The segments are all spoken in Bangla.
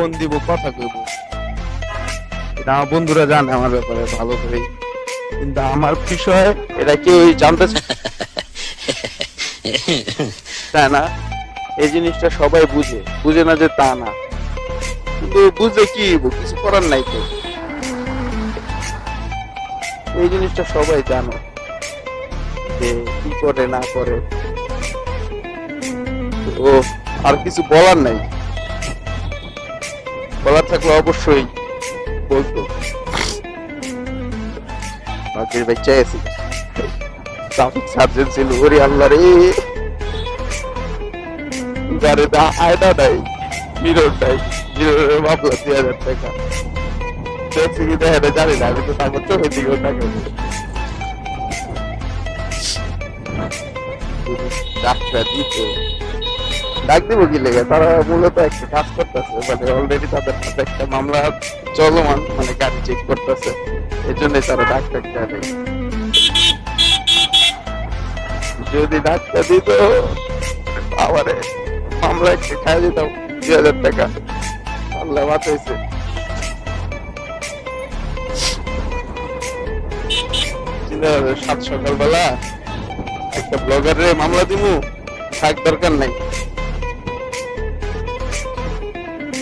ফোন দিব, কথা কইব। এটা আমার বন্ধুরা জানে আমার ব্যাপারে ভালো করে, কিন্তু আমার বিষয় এটা কেউ জানতে চায় না। এই জিনিসটা সবাই বুঝে, বুঝে না যে তা না, কিন্তু বুঝে কি কিছু করার নাই তো। এই জিনিসটা সবাই জানো যে কি করে না করে, ও আর কিছু বলার নাই। বলার থাকলে অবশ্যই বলতো। বাকির বাচ্চা আছে ট্রাফিক সার্জেন্ট ছিল, ওরে আল্লাহ রে, গাড়ি আয়না নাই, মিরর নাই, মিররের মামলা 2000 টাকা। ট্যাক্সি কি দেখে না জানি না, আমি তো তারপর চোখের দিকেও টাকা ডাক্তার দিত। ডাক দিব কি লেগে, তারা মূলত একটা কাজ করতেছে, মানে অলরেডি তাদের কাছে একটা মামলা চলমান, মানে গাড়ি চেক করতেছে, এই জন্যই তারা ডাক্তার দেয়। যদি ডাক্তার দিত আমারে মামলা একটা খাই দিতাম 2000 টাকা। আল্লাহ বাঁচাইছে। সাত সকালবেলা একটা ব্লগারের মামলা দিমু, থাক দরকার নাই।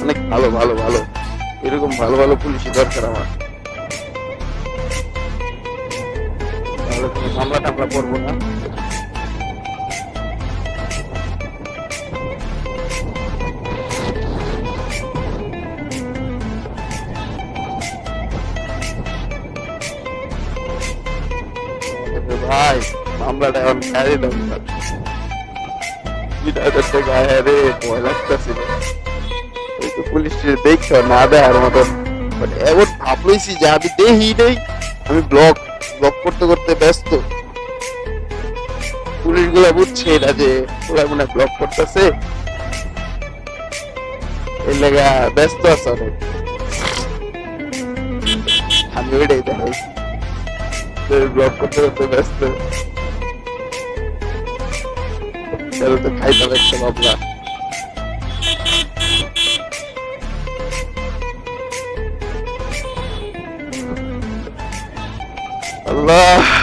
অনেক ভালো ভালো ভালো এরকম ভালো ভালো পুলিশই দরকার আমার। তাহলে কোনো মামলা টামলা করবো না। ভাই মামলাটা এখন খাই দাও, 2000 টাকা রে, ভয় লাগতেছিল। পুলিশ দেখছো না দেওয়ার মতন, এমন ভাব লইছি যে আমি দেখি নেই, আমি ব্লক ব্লক করতে করতে ব্যস্ত। পুলিশ গুলা বুঝছে এটা যে ওরা মনে ব্লক করতেছে, এর লেগা ব্যস্ত আছে অনেক। আমি ওইটাই দেখাইছি, ব্লক করতে করতে ব্যস্ত। তো খাইতাম একটা মামলা। আল্লাহ